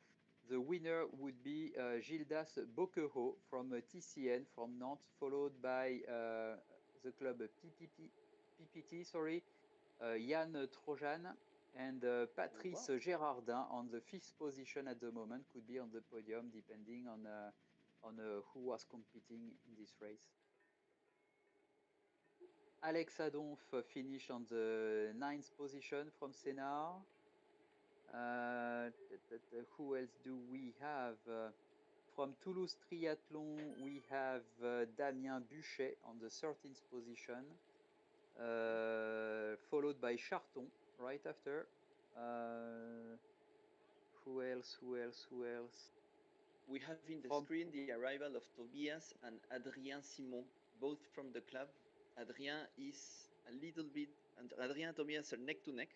the winner would be Gildas Boquereau from TCN from Nantes, followed by the club PPT, sorry, Yann Trojan and Patrice Gérardin on the 5th position at the moment, could be on the podium depending on who was competing in this race. Alex Adonf finished on the 9th position from Sénart. Who else do we have? From Toulouse Triathlon, we have Damien Buchet on the 13th position, followed by Charton right after. Who else? We have in the screen the arrival of Tobias and Adrien Simon, both from the club. Adrien is a little bit, and Adrien and Tobias are neck to neck.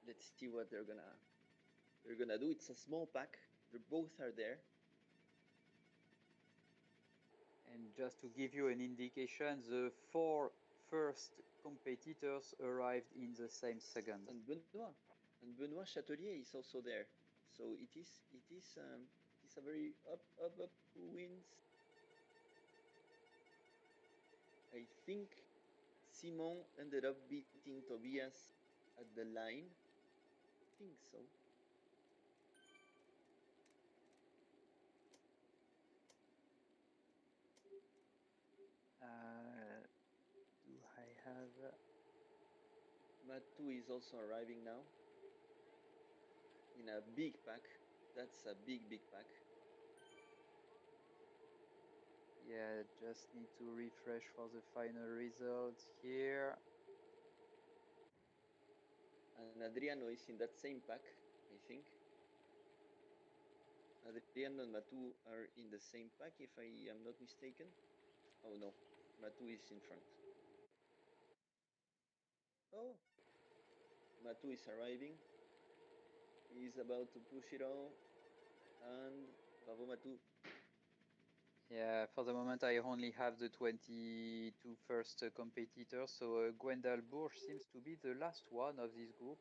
Let's see what they're gonna do. It's a small pack. They both are there. And just to give you an indication, the 4 first competitors arrived in the same second. And Benoit Chatelier is also there. So it is a very up who wins. I think Simon ended up beating Tobias at the line. I think so. Do I have? Matu is also arriving now in a big pack. That's a big pack. Yeah, just need to refresh for the final results here. And Adriano is in that same pack, I think. Adriano and Matu are in the same pack, if I am not mistaken. Oh no, Matu is in front. Oh, Matu is arriving. He's about to push it all. And bravo Matu. Yeah, for the moment I only have the 22 first competitors, so Gwendal Bourges seems to be the last one of this group.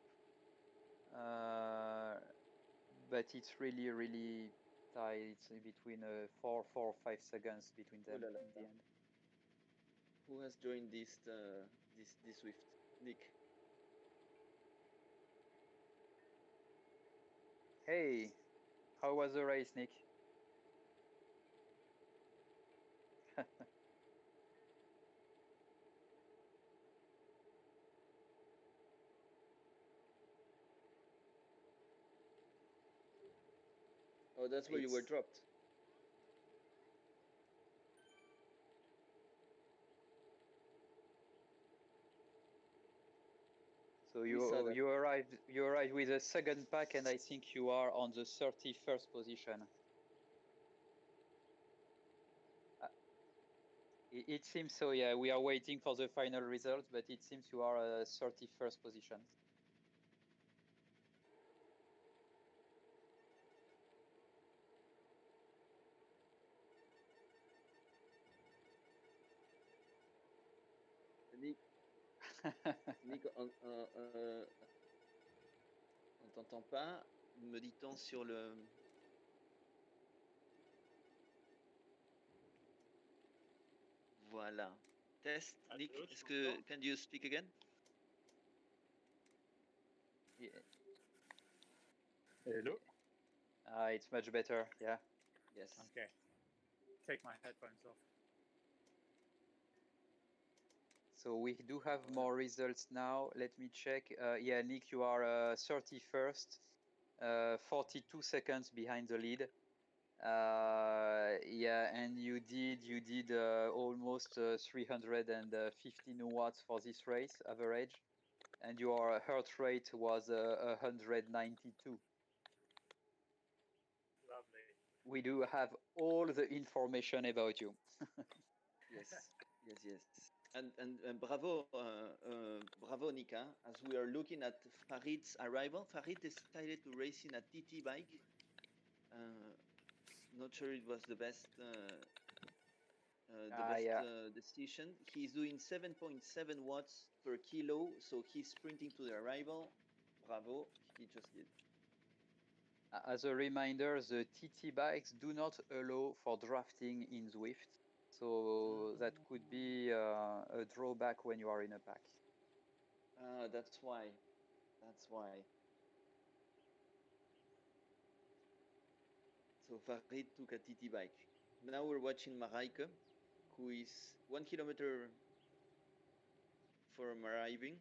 But it's really tight. It's between 4 or 5 seconds between them in the end. Who has joined this Zwift? Nick. Hey, how was the race, Nick? Oh, that's where you were dropped. So you arrived with a second pack, and I think you are on the 31st position. It seems so. Yeah, we are waiting for the final results, but it seems you are 31st position. Nick, on t'entend pas, me dit-on sur le... Voilà. Test, Nick, est-ce que... Can you speak again? Yeah. Hello? It's much better, yeah. Yes. Okay. Take my headphones off. So we do have more results now. Let me check. Yeah, Nick, you are 31st, 42 seconds behind the lead. Yeah, and you did almost 315 watts for this race average, and your heart rate was 192. Lovely. We do have all the information about you. Yes. And bravo, bravo, Nika. As we are looking at Farid's arrival, Farid decided to race in a TT bike. Not sure it was the best decision. He's doing 7.7 watts per kilo, so he's sprinting to the arrival. Bravo, he just did. As a reminder, the TT bikes do not allow for drafting in Zwift, so that could be a drawback when you are in a pack. That's why. That's why. So Farid took a TT bike. Now we're watching Mareike, who is 1 kilometer from arriving.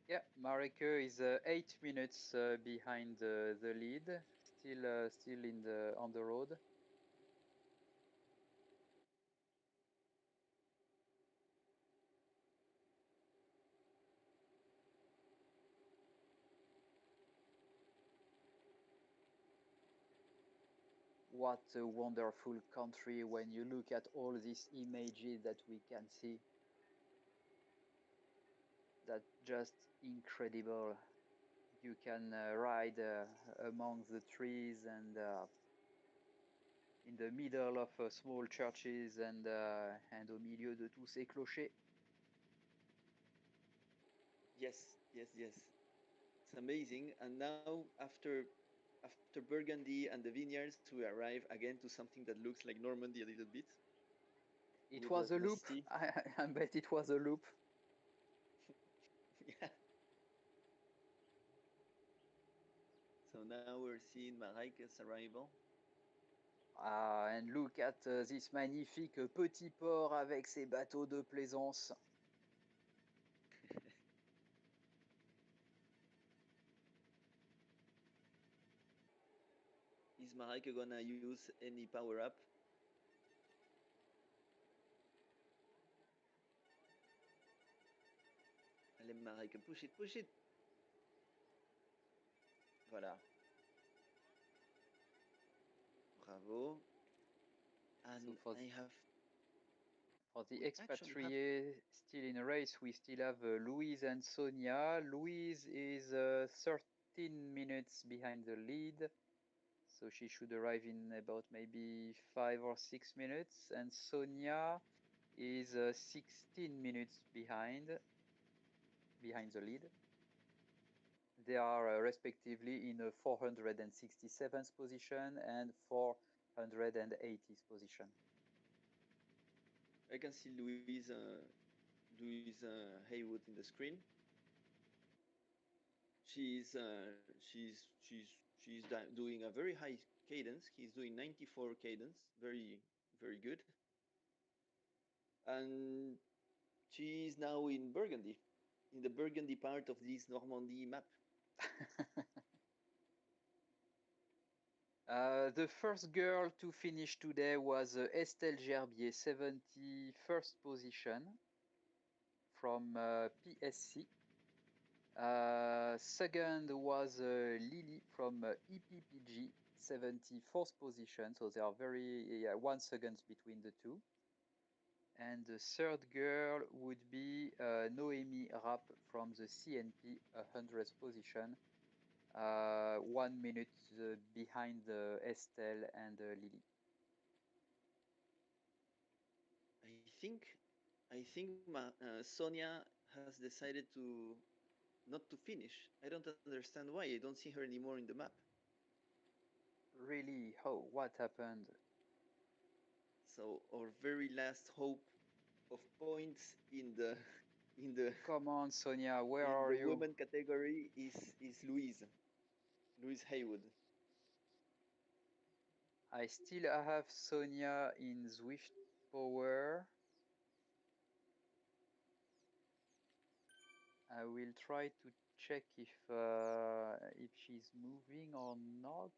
Yeah, Mareke is 8 minutes behind the lead, still on the road. What a wonderful country when you look at all these images that we can see. That's just incredible. You can ride among the trees and in the middle of small churches and au milieu de tous ces clochers. Yes, yes, yes. It's amazing. And now after Burgundy and the vineyards, we arrive again to something that looks like Normandy a little bit. It was a loop. I bet it was a loop. Yeah. So now we're seeing Mareike's arrival. And look at this magnifique petit port avec ses bateaux de plaisance. Is Mareike gonna use any power up? Allez Mareike, push it, push it. Voilà. Bravo. And So for the ExpaTRIes still in a race, we still have Louise and Sonia. Louise is 13 minutes behind the lead, so she should arrive in about maybe 5 or 6 minutes. And Sonia is 16 minutes behind the lead. They are respectively in a 467th position and 480th position. I can see Louise Haywood in the screen. She's doing a very high cadence. He's doing 94 cadence, very very good. And she's now in Burgundy, in the Burgundy part of this Normandy map. The first girl to finish today was Estelle Gerbier, 71st position from PSC. Second was Lily from EPPG, 74th position. So they are 1 second between the two. And the third girl would be Noémie Rapp from the CNP, 100th position. 1 minute behind Estelle and Lily. I think Sonia has decided to not to finish. I don't understand why. I don't see her anymore in the map. Really? Oh, what happened? So our very last hope of points in the Come on, Sonia, where in are the you? women category is Louise Haywood. I still have Sonia in Zwift Power. I will try to check if she's moving or not.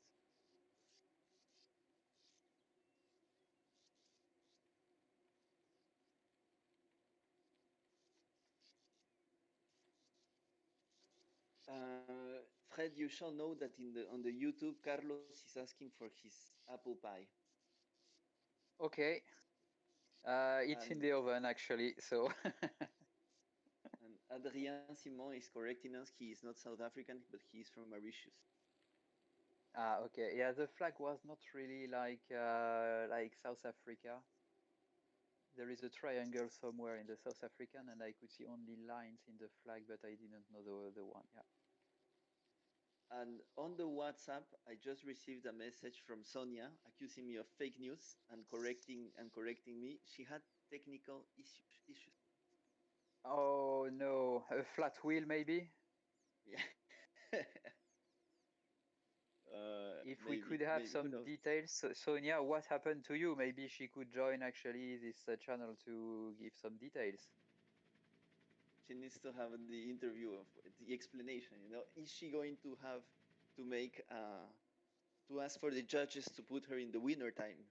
Fred, you shall know that on the YouTube, Carlos is asking for his apple pie. Okay. It's in the oven actually, so. And Adrien Simon is correcting us. He is not South African, but he is from Mauritius. Okay. Yeah, the flag was not really like South Africa. There is a triangle somewhere in the South African, and I could see only lines in the flag, but I didn't know the one. Yeah. And on the WhatsApp, I just received a message from Sonia accusing me of fake news and correcting me. She had technical issues. Oh no, a flat wheel maybe? Yeah. If we Maybe, could have who some knows? details, Sonia, what happened to you? Maybe she could join actually this channel to give some details. She needs to have the interview of the explanation. Is she going to have to make to ask for the judges to put her in the winner time?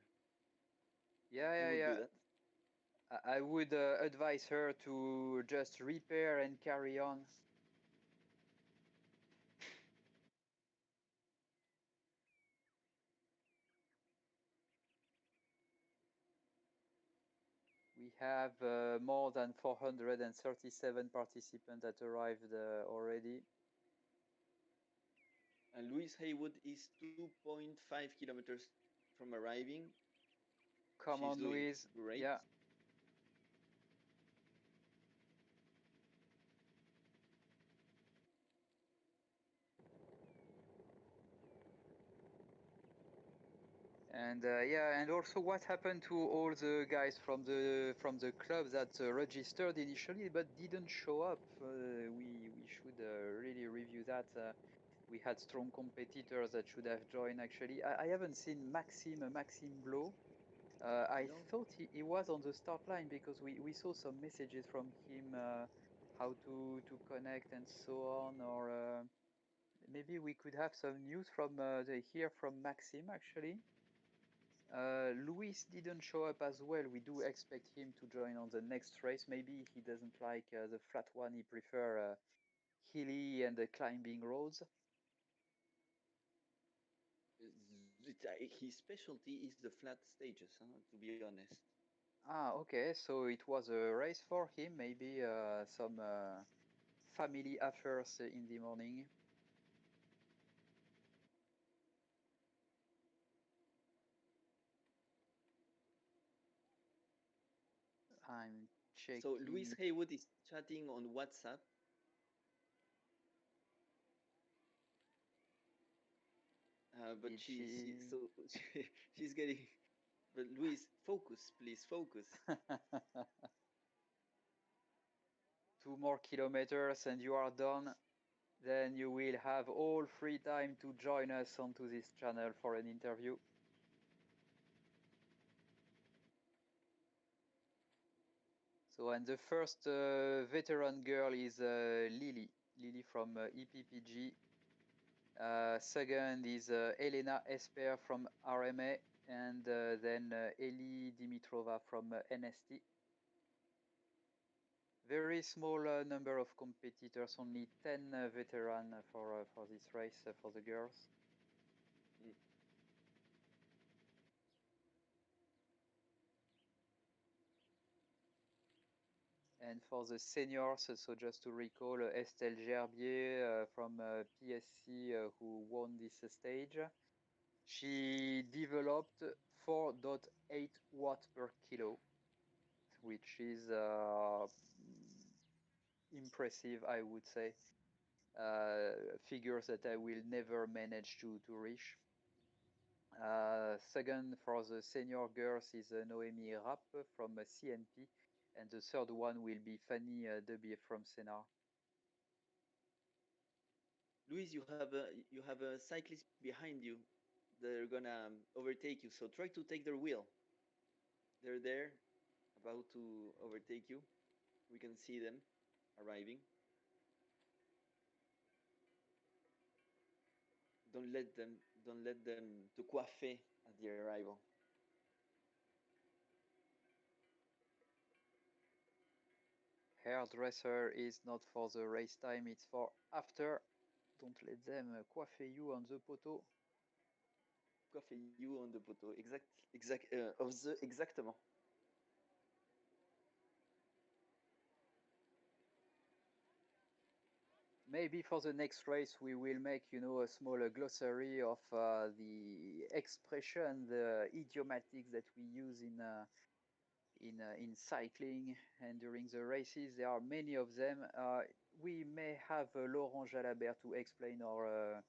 Yeah, You would do yeah. that? I would advise her to just repair and carry on. We have more than 437 participants that arrived already. And Louise Haywood is 2.5 kilometers from arriving. Come She's on, doing Louise. great. Yeah. And yeah, and also what happened to all the guys from the club that registered initially but didn't show up? We should really review that. We had strong competitors that should have joined actually. I haven't seen Maxime Blo. I No. thought he was on the start line because we saw some messages from him how to connect and so on, or maybe we could have some news from here from Maxime actually. Luis didn't show up as well. We do expect him to join on the next race. Maybe he doesn't like the flat one. He prefer hilly and climbing roads. His specialty is the flat stages, to be honest. Ah, okay. So it was a race for him. Maybe some family affairs in the morning. I'm So Louise checking. Haywood is chatting on WhatsApp. But Did she? she's getting. But Louise, focus, please, focus. 2 more kilometers and you are done. Then you will have all free time to join us onto this channel for an interview. So, and the first veteran girl is Lily from EPPG. Second is Elena Esper from RMA, and then Eli Dimitrova from NST. Very small number of competitors, only 10 veterans for this race for the girls. Mm. And for the seniors, so just to recall, Estelle Gerbier from PSC who won this stage. She developed 4.8 watts per kilo, which is impressive, I would say. Figures that I will never manage to reach. Second for the senior girls is Noémie Rapp from CNP, and the third one will be Fanny Debier from Senar. Louise, you have a cyclist behind you. They're gonna overtake you. So try to take their wheel. They're there, about to overtake you. We can see them arriving. Don't let them to coiffer at the arrival. Hairdresser is not for the race time, it's for after. Don't let them coiffer you on the poteau. Coiffer you on the poteau. Exactement. Maybe for the next race we will make, a small glossary of the expression, the idiomatics that we use in cycling and during the races. There are many of them. We may have Laurent Jalabert to explain our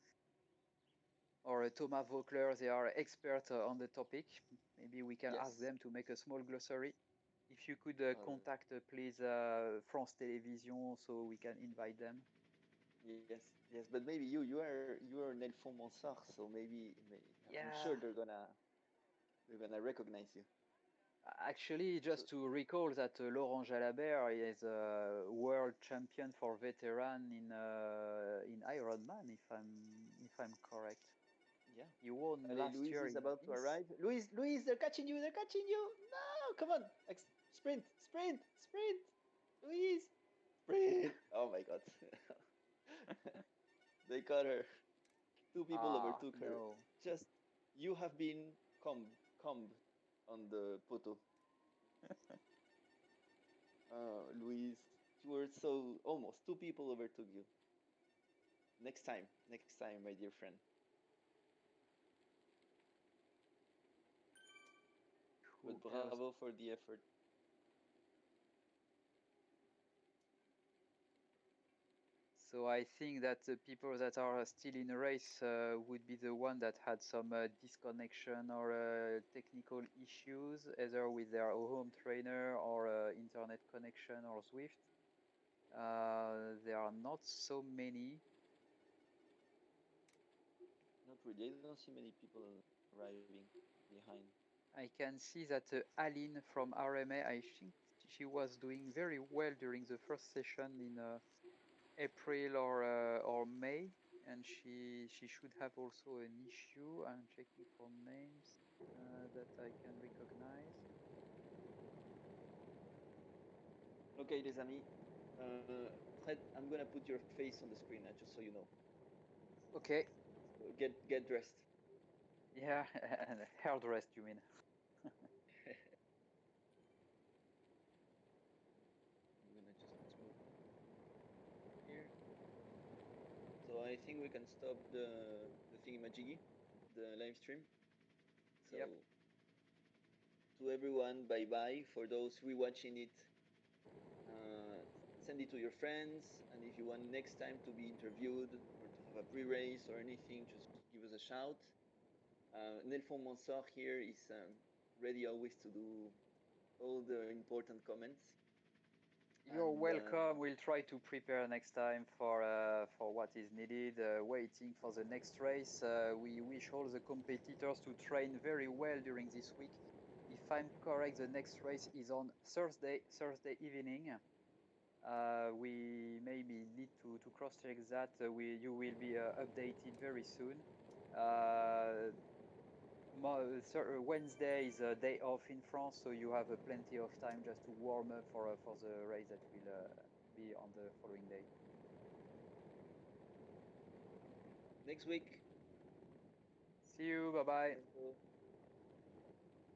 or Thomas Vaucler. They are experts on the topic. Maybe we can ask Yes. them to make a small glossary. If you could contact, please, France Télévisions, so we can invite them. Yes, yes, but maybe you are Nelfon Monsard, so I'm sure Yeah. they're gonna recognize you. Actually, So just to recall that Laurent Jalabert is a world champion for veteran in Ironman, if I'm correct. yeah. He won Allez, last Louise year is in about to Nice. arrive. Louise, they're catching you! They're catching you! No, come on! Sprint, sprint, sprint! Louise, sprint! Oh my God! They caught her. Two people Ah, overtook her. no. Just you have been combed on the photo. Louise, you were so almost. Two people overtook you. Next time, my dear friend. Who But else? bravo for the effort. So I think that the people that are still in a race would be the one that had some disconnection or technical issues, either with their home trainer or internet connection or Zwift. There are not so many. Not really. I don't see many people arriving behind. I can see that Aline from RMA, I think she was doing very well during the first session in April or May, and she should have also an issue. I'm checking for names that I can recognize. Okay, les amis. Fred, I'm gonna put your face on the screen, just so you know. Okay, So get dressed. yeah, and hair dressed, you mean? I'm gonna just move here. So I think we can stop the thingamajiggy, the live stream. Yep. So to everyone, bye bye. For those rewatching it, send it to your friends, and if you want next time to be interviewed or to have a pre-race or anything, just give us a shout. Nelfon Monsard here is ready always to do all the important comments. You're And welcome. We'll try to prepare next time for what is needed. Waiting for the next race. We wish all the competitors to train very well during this week. If I'm correct, the next race is on Thursday evening. We maybe need to cross-check that. You will be updated very soon. Uh, Wednesday is a day off in France, so you have plenty of time just to warm up for the race that will be on the following day. next week, See you. Bye bye. bientôt.